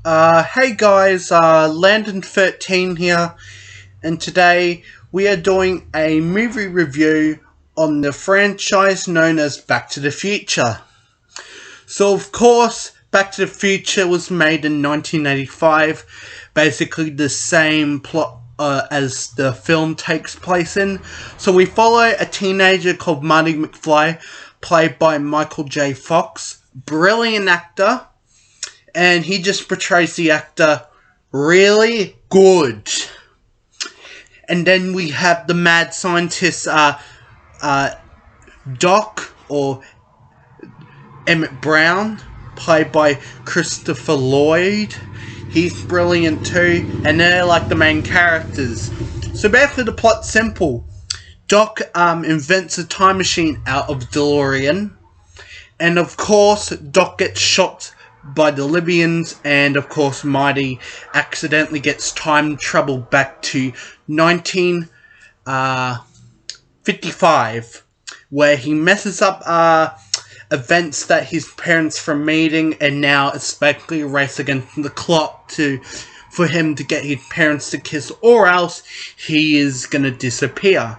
Hey guys, Landon13 here, and today we are doing a movie review on the franchise known as Back to the Future. So of course, Back to the Future was made in 1985, basically the same plot as the film takes place in. So we follow a teenager called Marty McFly, played by Michael J. Fox, brilliant actor, and he just portrays the actor really good. And then we have the mad scientist, Doc, or Emmett Brown, played by Christopher Lloyd. He's brilliant too, and they're like the main characters. So basically the plot's simple. Doc invents a time machine out of DeLorean, and of course Doc gets shot by the Libyans, and of course Marty accidentally gets time travel back to 1955, where he messes up events that his parents from meeting, and now it's basically a race against the clock for him to get his parents to kiss, or else he is gonna disappear.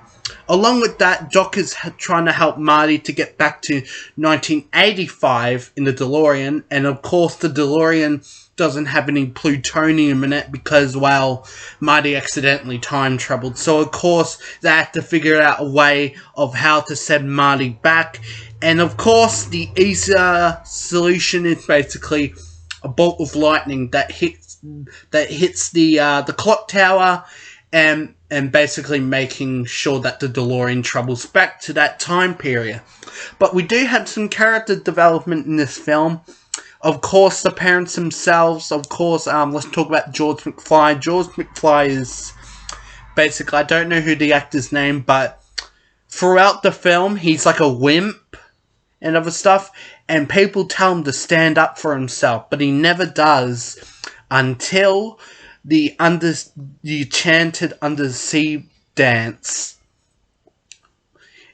Along with that, Doc is trying to help Marty to get back to 1985 in the DeLorean, and of course the DeLorean doesn't have any plutonium in it because, well, Marty accidentally time traveled. So of course they have to figure out a way of how to send Marty back, and of course the easier solution is basically a bolt of lightning that hits the clock tower, and basically making sure that the DeLorean travels back to that time period. But we do have some character development in this film. Of course, the parents themselves. Of course, let's talk about George McFly. George McFly is basically, I don't know who the actor's name, but throughout the film, he's like a wimp and other stuff. And people tell him to stand up for himself, but he never does until the chanted undersea dance.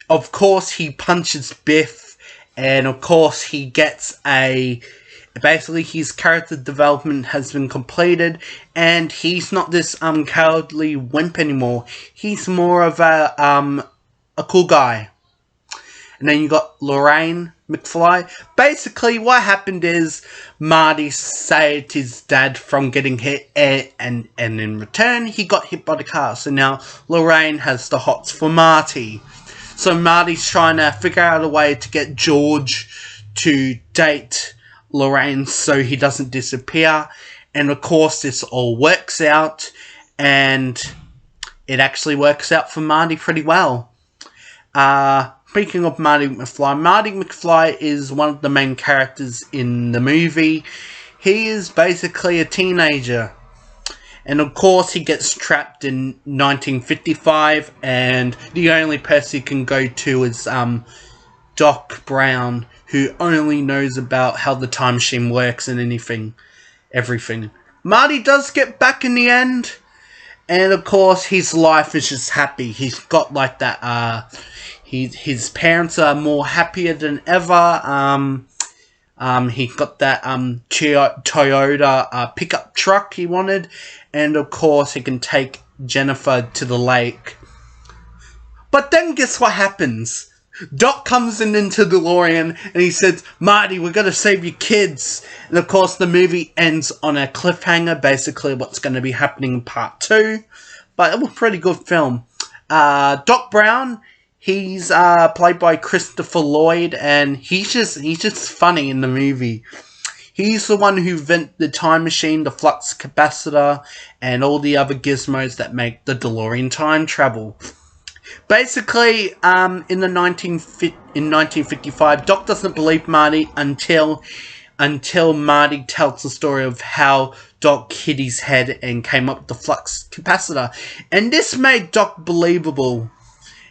Of course, he punches Biff, and of course, he gets basically his character development has been completed, and he's not this cowardly wimp anymore. He's more of a cool guy. And then you got Lorraine McFly. Basically, what happened is Marty saved his dad from getting hit, and in return, he got hit by the car. So now Lorraine has the hots for Marty. So Marty's trying to figure out a way to get George to date Lorraine so he doesn't disappear. And of course, this all works out, and it actually works out for Marty pretty well. Speaking of Marty McFly is one of the main characters in the movie. He is basically a teenager. And of course he gets trapped in 1955, and the only person he can go to is Doc Brown, who only knows about how the time machine works and everything. Marty does get back in the end, and of course his life is just happy. He's got like that his parents are more happier than ever. He got that Toyota pickup truck he wanted, and of course he can take Jennifer to the lake. But then guess what happens? Doc comes into the DeLorean and he says, "Marty, we're gonna save your kids." And of course the movie ends on a cliffhanger, basically what's going to be happening in part 2. But it was a pretty good film. Doc Brown, he's played by Christopher Lloyd, and he's just funny in the movie. He's the one who invented the time machine, the flux capacitor, and all the other gizmos that make the DeLorean time travel. Basically, in 1955, Doc doesn't believe Marty until Marty tells the story of how Doc hit his head and came up with the flux capacitor, and this made Doc believable.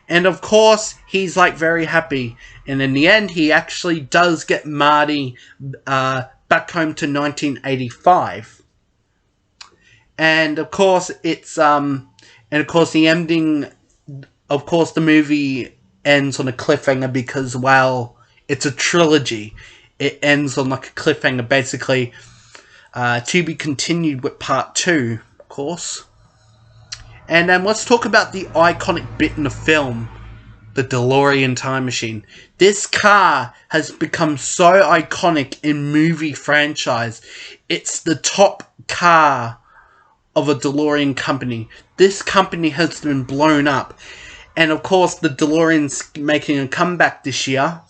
And of course, he's like very happy. And in the end, he actually does get Marty back home to 1985. And of course, the ending. Of course, the movie ends on a cliffhanger because, well, it's a trilogy. It ends on like a cliffhanger. Basically, to be continued with part 2, of course. And let's talk about the iconic bit in the film, the DeLorean time machine. This car has become so iconic in movie franchise. It's the top car of a DeLorean company. This company has been blown up. And of course, the DeLorean's making a comeback this year.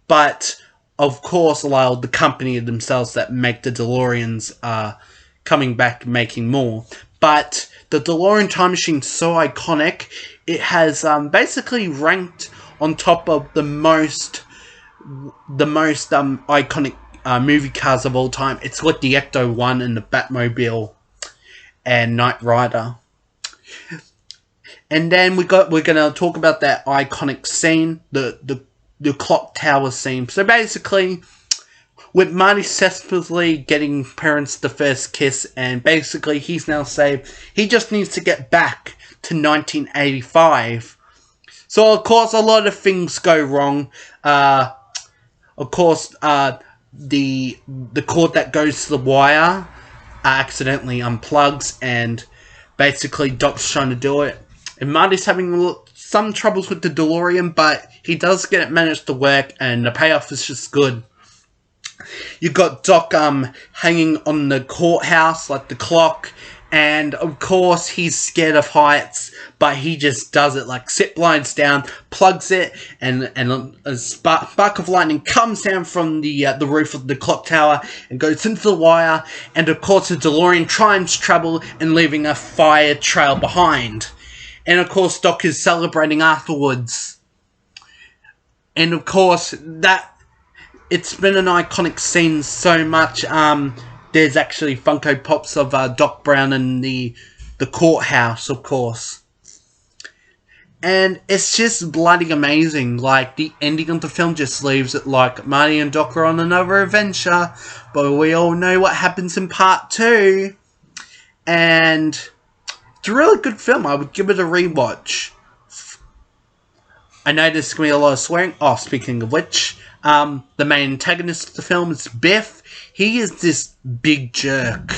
But of course, while the company themselves that make the DeLoreans are coming back making more. But the DeLorean time machine is so iconic, it has basically ranked on top of the most iconic movie cars of all time. It's got the Ecto-1 and the Batmobile and Knight Rider. And then we're gonna talk about that iconic scene, the clock tower scene. So basically, with Marty successfully getting parents the first kiss, and basically he's now saved. He just needs to get back to 1985. So of course a lot of things go wrong. Of course, the cord that goes to the wire accidentally unplugs, and basically Doc's trying to do it. And Marty's having some troubles with the DeLorean, but he does get it managed to work, and the payoff is just good. You got Doc hanging on the courthouse like the clock, and of course he's scared of heights, but he just does it, like zip lines down, plugs it, and a spark of lightning comes down from the roof of the clock tower and goes into the wire, and of course the DeLorean triumphs trouble and leaving a fire trail behind. And of course Doc is celebrating afterwards. And of course it's been an iconic scene so much. There's actually Funko Pops of Doc Brown in the courthouse, of course. And it's just bloody amazing. Like, the ending of the film just leaves it like Marty and Doc are on another adventure. But we all know what happens in part 2. And it's a really good film. I would give it a rewatch. I know there's going to be a lot of swearing. Oh, speaking of which, the main antagonist of the film is Biff. He is this big jerk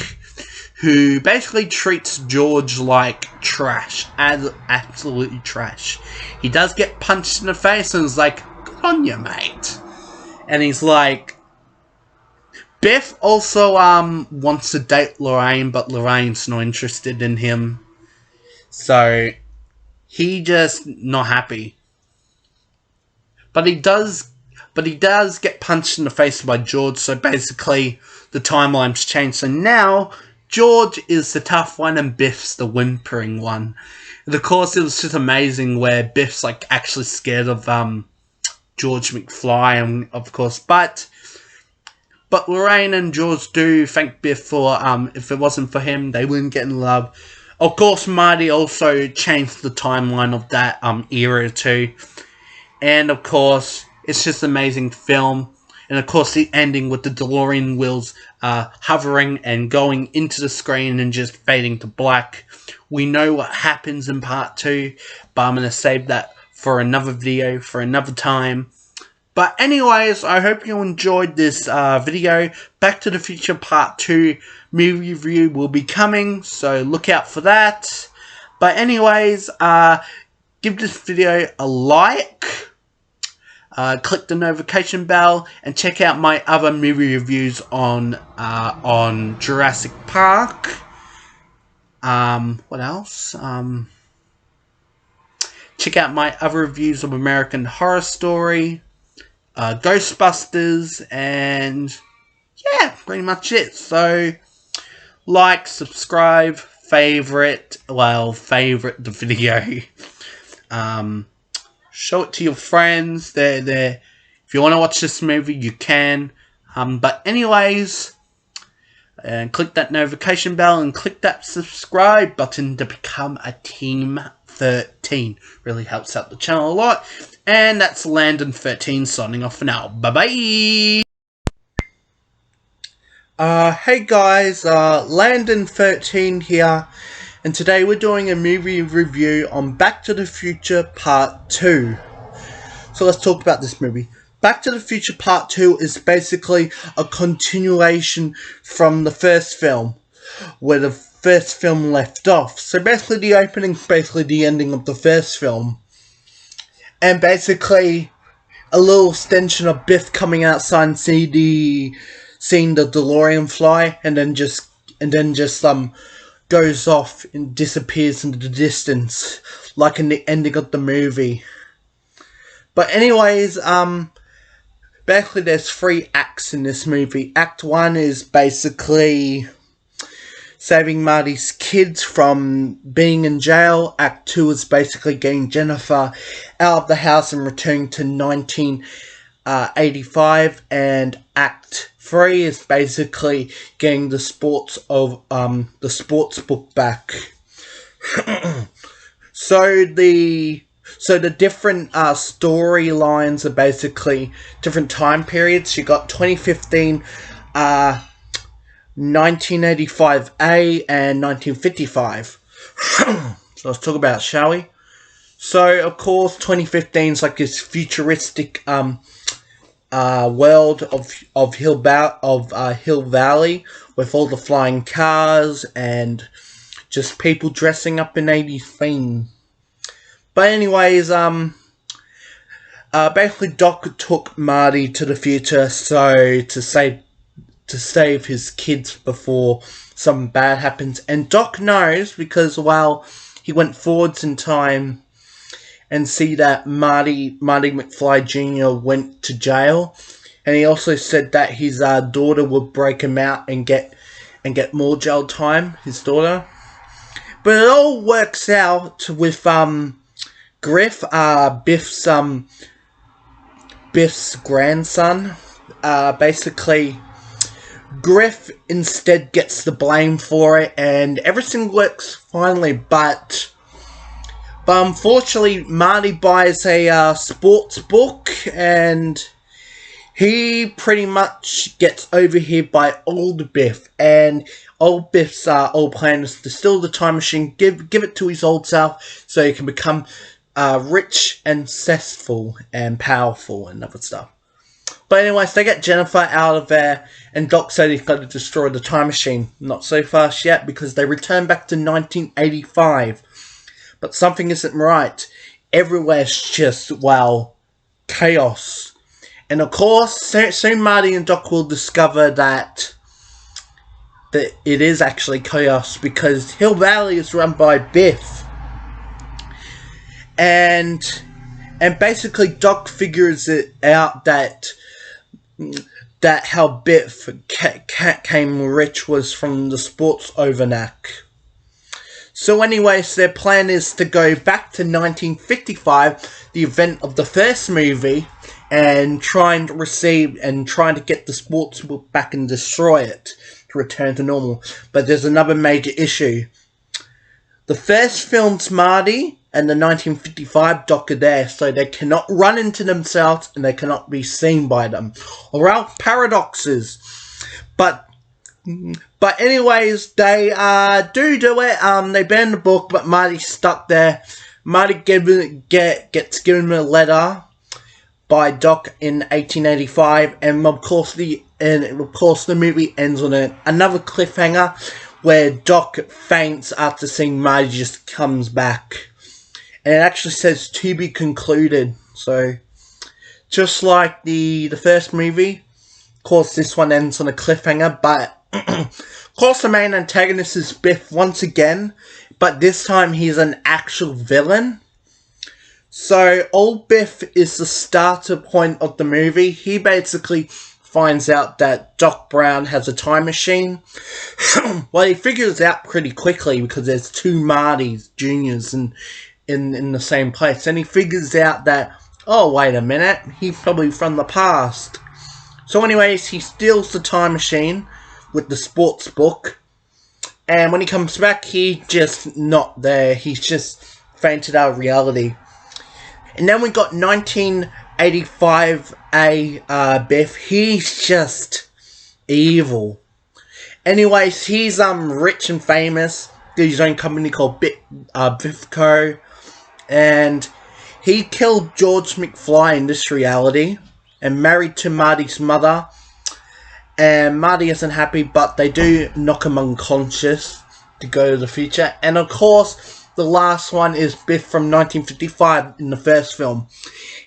who basically treats George like trash, as absolutely trash. He does get punched in the face and is like, "Good on you, mate." And he's like, Biff also wants to date Lorraine, but Lorraine's not interested in him. So he just not happy. But he does get punched in the face by George, so basically the timeline's changed. So now George is the tough one and Biff's the whimpering one. And of course it was just amazing where Biff's like actually scared of George McFly, and of course, but Lorraine and George do thank Biff for if it wasn't for him they wouldn't get in love. Of course Marty also changed the timeline of that era too. And of course it's just an amazing film. And of course the ending with the DeLorean wheels hovering and going into the screen and just fading to black. We know what happens in part 2, but I'm going to save that for another video, for another time. But anyways, I hope you enjoyed this video. Back to the Future Part 2 movie review will be coming, so look out for that. But anyways, give this video a like. Click the notification bell and check out my other movie reviews on Jurassic Park. What else? Check out my other reviews of American Horror Story, Ghostbusters, and yeah, pretty much it. So like, subscribe, favorite the video. Show it to your friends. They're if you want to watch this movie, you can. But anyways, and click that notification bell and click that subscribe button to become a Team 13. Really helps out the channel a lot. And that's Landon 13 signing off for now. Bye bye. Hey guys, Landon 13 here. And today we're doing a movie review on Back to the Future Part 2. So let's talk about this movie. Back to the Future Part 2 is basically a continuation from the first film, where the first film left off. So basically the opening is basically the ending of the first film. And basically a little extension of Biff coming outside and seeing the DeLorean fly, and then just goes off and disappears into the distance, like in the ending of the movie. But anyways, basically there's 3 acts in this movie. Act 1 is basically saving Marty's kids from being in jail. Act 2 is basically getting Jennifer out of the house and returning to 1985. And Act 3 is basically getting the sports book back. So the different storylines are basically different time periods. You got 2015, 1985A, and 1955. So let's talk about it, shall we? So of course 2015 is like this futuristic world of Hill Valley, with all the flying cars and just people dressing up in 80s theme. But anyways, basically Doc took Marty to the future to save his kids before something bad happens. And Doc knows because, well, he went forwards in time and see that Marty McFly Jr. went to jail, and he also said that his daughter would break him out and get more jail time, his daughter. But it all works out with Griff, Biff's grandson. Basically, Griff instead gets the blame for it, and everything works finally. But unfortunately, Marty buys a sports book, and he pretty much gets overheard by old Biff. And old Biff's old plan is to steal the time machine, give it to his old self, so he can become rich and successful and powerful and other stuff. But anyways, they get Jennifer out of there, and Doc said he's got to destroy the time machine. Not so fast yet, because they return back to 1985. But something isn't right. Everywhere's just, well, chaos. And of course, soon Marty and Doc will discover that it is actually chaos, because Hill Valley is run by Biff. And basically Doc figures it out that how Biff came rich was from the sports almanac. So anyways, their plan is to go back to 1955, the event of the first movie, and trying to get the sports book back and destroy it to return to normal. But there's another major issue. The first film's Marty and the 1955 Doc are there, so they cannot run into themselves and they cannot be seen by them. Alright, paradoxes. But anyways, they do it. They burn the book, but Marty's stuck there. Marty gets given a letter by Doc in 1885, and of course the movie ends on another cliffhanger where Doc faints after seeing Marty just comes back. And it actually says to be concluded. So just like the first movie, of course this one ends on a cliffhanger, but of course the main antagonist is Biff once again, but this time he's an actual villain. So old Biff is the starter point of the movie. He basically finds out that Doc Brown has a time machine. Well, he figures it out pretty quickly because there's 2 Martys Juniors in the same place, and he figures out that, oh wait a minute, he's probably from the past. So anyways, he steals the time machine with the sports book, and when he comes back, he's just not there. He's just fainted out of reality. And then we got 1985A Biff. He's just evil. Anyways, he's rich and famous. Got his own company called Biffco, and he killed George McFly in this reality. and married to Marty's mother. And Marty isn't happy, but they do knock him unconscious to go to the future. And of course, the last one is Biff from 1955 in the first film.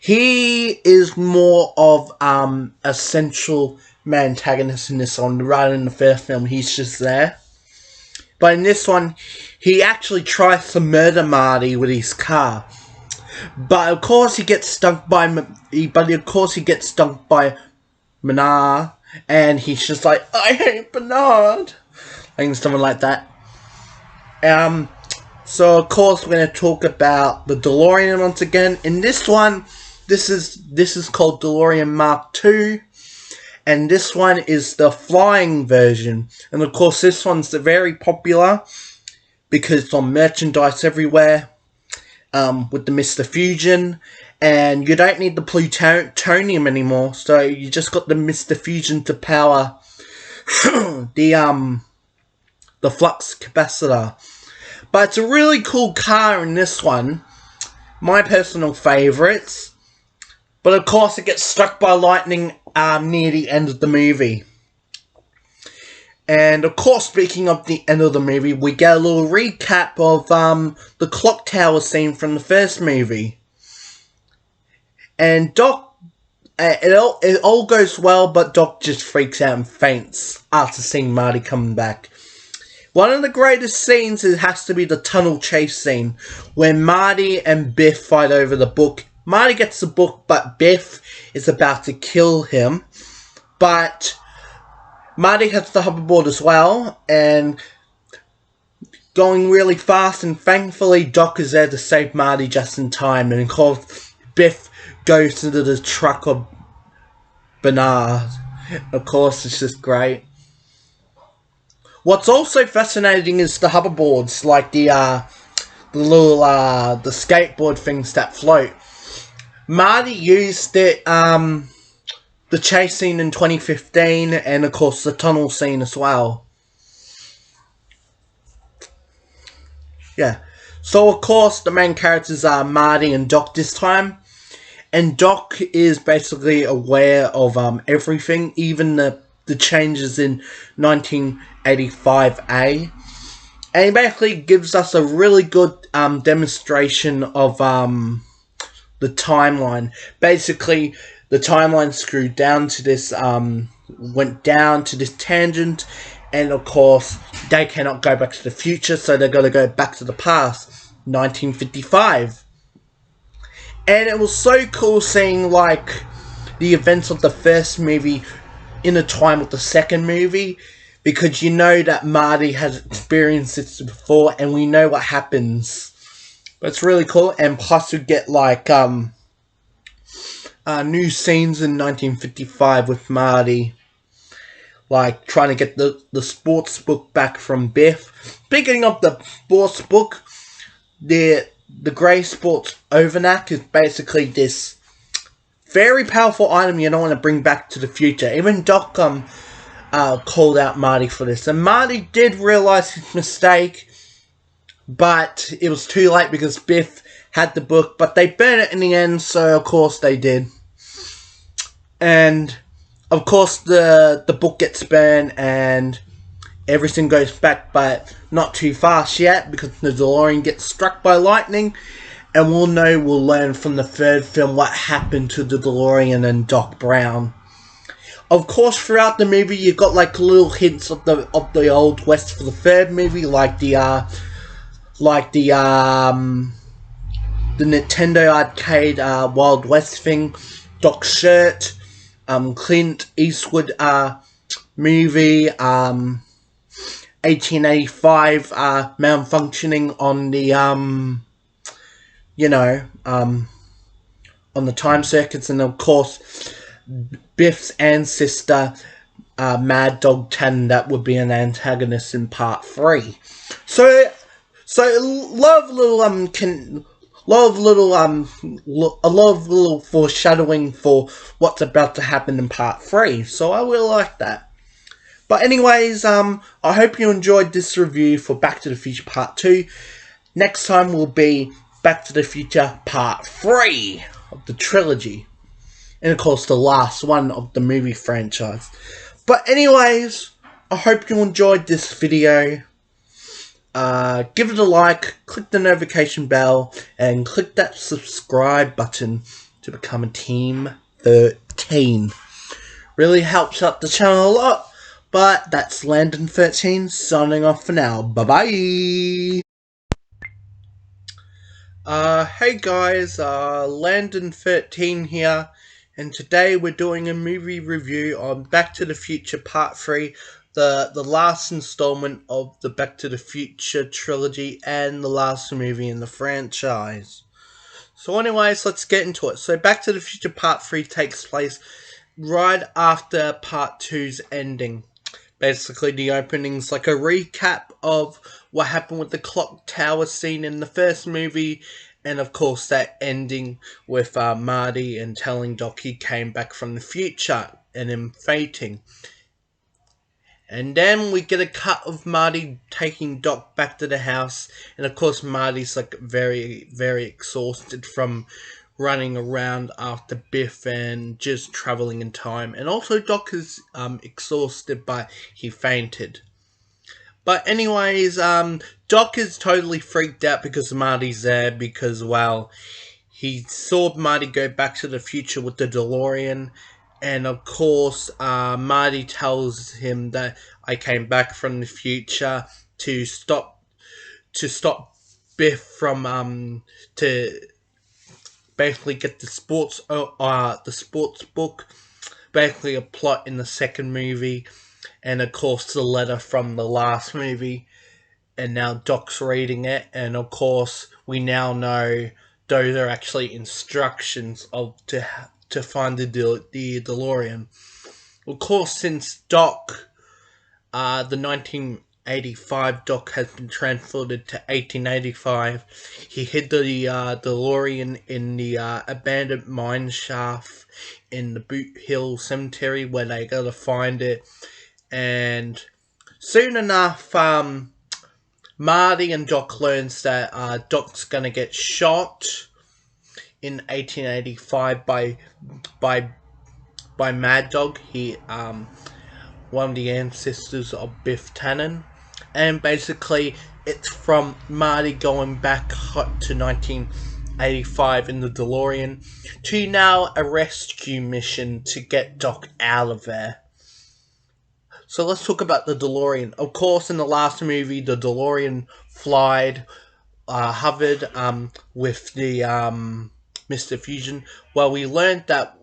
He is more of a central antagonist in this one, rather than the first film. He's just there. But in this one, he actually tries to murder Marty with his car. But of course, he gets stung by. Bernard, and he's just like, I hate Bernard, and something like that. So of course we're going to talk about the DeLorean once again. In this one, this is called DeLorean Mark II, and this one is the flying version. And of course, this one's very popular because it's on merchandise everywhere. With the Mr. Fusion, and you don't need the plutonium anymore, so you just got the Mr. Fusion to power the flux capacitor. But it's a really cool car in this one, my personal favourites. But of course, it gets struck by lightning near the end of the movie. And of course, speaking of the end of the movie, we get a little recap of the clock tower scene from the first movie. And Doc, it all goes well, but Doc just freaks out and faints after seeing Marty coming back. One of the greatest scenes has to be the tunnel chase scene, where Marty and Biff fight over the book. Marty gets the book, but Biff is about to kill him. But Marty has the hoverboard as well, and going really fast, and thankfully Doc is there to save Marty just in time. And of course, Biff goes into the truck of Bernard. Of course, it's just great. What's also fascinating is the hoverboards, like the little the skateboard things that float. Marty used it the chase scene in 2015, and of course the tunnel scene as well. Yeah. So of course the main characters are Marty and Doc this time. And Doc is basically aware of everything, even the changes in 1985A. And he basically gives us a really good demonstration of the timeline. Basically, the timeline screwed down to this, went down to this tangent, and of course, they cannot go back to the future, so they're going to go back to the past, 1955. And it was so cool seeing, like, the events of the first movie intertwined with the second movie, because you know that Marty has experienced this before, and we know what happens. But it's really cool, and plus we get, like, new scenes in 1955 with Marty, like trying to get the sports book back from Biff. Speaking of the sports book, the Grey Sports Overknack is basically this very powerful item you don't want to bring back to the future. Even Doc called out Marty for this, and Marty did realise his mistake, but it was too late because Biff had the book, but they burned it in the end, so of course they did. And of course the book gets burned and everything goes back, but not too fast yet, because the DeLorean gets struck by lightning, and we'll learn from the third film what happened to the DeLorean and Doc Brown. Of course, throughout the movie you got like little hints of the Old West for the third movie, like the Nintendo arcade Wild West thing, Doc's shirt, Clint Eastwood movie, 1885 malfunctioning on the on the time circuits, and of course Biff's ancestor, Mad Dog 10, that would be an antagonist in part 3. So a lot of little foreshadowing for what's about to happen in part 3. So I really like that. But anyways, I hope you enjoyed this review for Back to the Future Part 2. Next time will be Back to the Future Part 3 of the trilogy. and of course the last one of the movie franchise. But anyways, I hope you enjoyed this video. Give it a like, click the notification bell, and click that subscribe button to become a Team 13. Really helps out the channel a lot. But that's Landon13 signing off for now. Bye bye. Hey guys, Landon13 here, and today we're doing a movie review on Back to the Future Part 3, the last installment of the Back to the Future trilogy and the last movie in the franchise. So anyways, let's get into it. So Back to the Future Part 3 takes place right after Part 2's ending. Basically, the opening's like a recap of what happened with the clock tower scene in the first movie, and of course that ending with Marty and telling Doc he came back from the future and him fainting. And then we get a cut of Marty taking Doc back to the house, and of course Marty's like very, very exhausted from running around after Biff and just traveling in time. And also Doc is exhausted, but he fainted. But anyways, Doc is totally freaked out because Marty's there, because, well, he saw Marty go back to the future with the DeLorean. And of course, Marty tells him that I came back from the future to stop Biff from to basically get the sports book, basically a plot in the second movie, and of course the letter from the last movie. And now Doc's reading it, and of course we now know those are actually instructions of to find the DeLorean. Of course, since Doc, the 1985 Doc has been transported to 1885. He hid the DeLorean in the abandoned mine shaft in the Boot Hill Cemetery, where they gotta find it. And soon enough, Marty and Doc learns that Doc's gonna get shot in 1885 by Mad Dog. He one of the ancestors of Biff Tannen, and basically it's from Marty going back to 1985 in the DeLorean to now a rescue mission to get Doc out of there. So let's talk about the DeLorean. Of course, in the last movie, the DeLorean hovered with the Mr. Fusion. Well, we learned that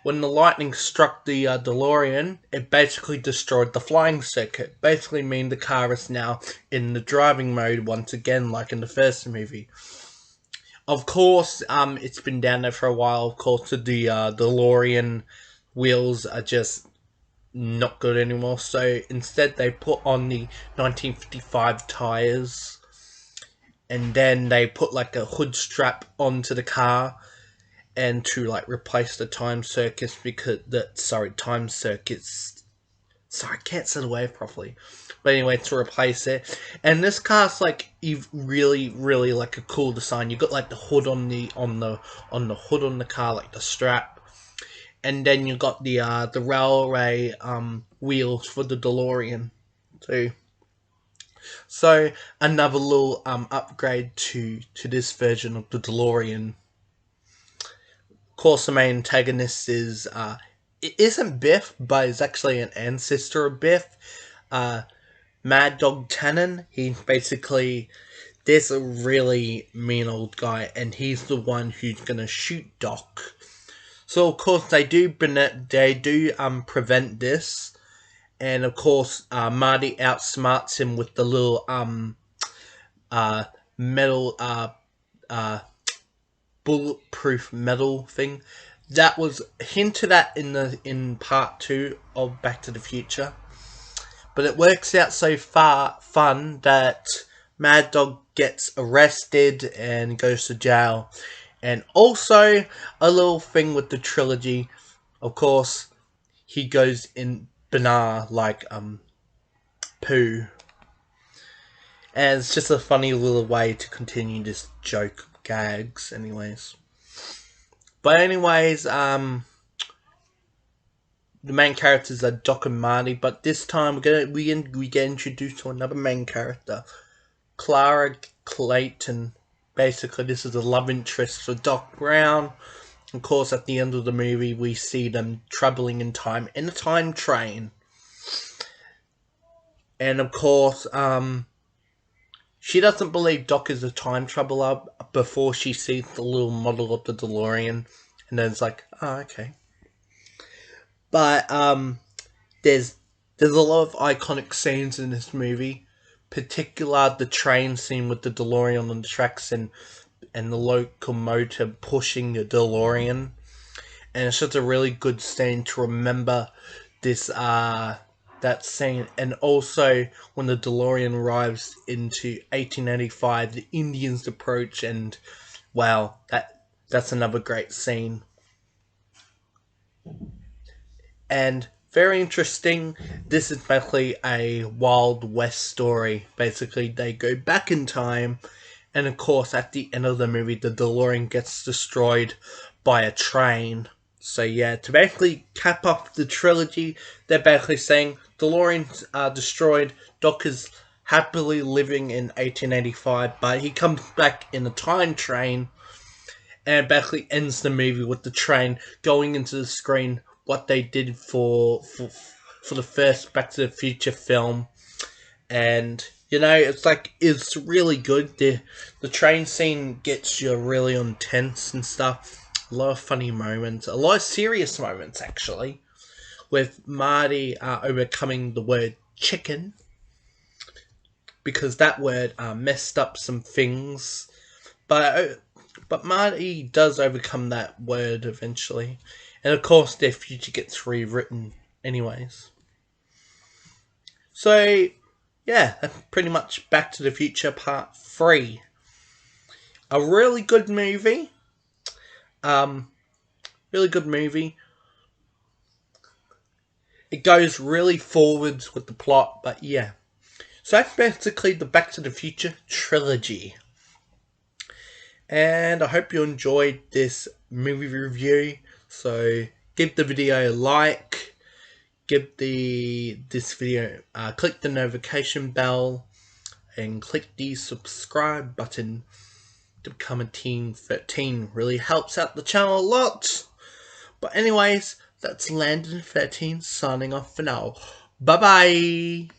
when the lightning struck the DeLorean, it basically destroyed the flying circuit. Basically meaning the car is now in the driving mode once again, like in the first movie. Of course, it's been down there for a while. Of course, the DeLorean wheels are just not good anymore, so instead they put on the 1955 tires, and then they put like a hood strap onto the car, and to like replace the time circuits, because time circuits, sorry, I can't say the word properly, but anyway, to replace it. And this car's like really like a cool design. You got like the hood on the hood on the car, like the strap. And then you got the railway wheels for the DeLorean too. So another little upgrade to this version of the DeLorean. Of course, the main antagonist is it isn't Biff, but it's actually an ancestor of Biff. Mad Dog Tannen. He basically, there's a really mean old guy, and he's the one who's gonna shoot Doc. So of course they do prevent this, and of course Marty outsmarts him with the little metal bulletproof metal thing that was hinted at in part 2 of Back to the Future. But it works out so fun that Mad Dog gets arrested and goes to jail. And also, a little thing with the trilogy, of course, he goes in banana like poo. And it's just a funny little way to continue this joke gags anyways. But anyways, the main characters are Doc and Marty, but this time we get introduced to another main character, Clara Clayton. Basically, this is the love interest for Doc Brown. Of course, at the end of the movie, we see them traveling in time in a time train. And of course, she doesn't believe Doc is a time traveler before she sees the little model of the DeLorean. And then it's like, oh, okay. But there's a lot of iconic scenes in this movie, particular the train scene with the DeLorean on the tracks and the locomotive pushing the DeLorean, and it's just a really good scene to remember this that scene. And also when the DeLorean arrives into 1885, the Indians approach, and wow, that's another great scene. And very interesting. This is basically a Wild West story. Basically, they go back in time, and of course, at the end of the movie, the DeLorean gets destroyed by a train. So yeah, to basically cap off the trilogy, they're basically saying DeLorean's destroyed. Doc is happily living in 1885, but he comes back in a time train, and it basically ends the movie with the train going into the screen what they did for the first Back to the Future film. And you know, it's really good. The train scene gets you really intense and stuff. A lot of funny moments, a lot of serious moments actually, with Marty overcoming the word chicken, because that word messed up some things. But Marty does overcome that word eventually. And of course, their future gets rewritten anyways. So, yeah, that's pretty much Back to the Future Part 3. A really good movie. Really good movie. It goes really forwards with the plot, but yeah. So that's basically the Back to the Future trilogy. And I hope you enjoyed this movie review. So give the video a like, give this video click the notification bell, and click the subscribe button to become a Team 13. Really helps out the channel a lot. But anyways, that's Landon 13 signing off for now. Bye bye.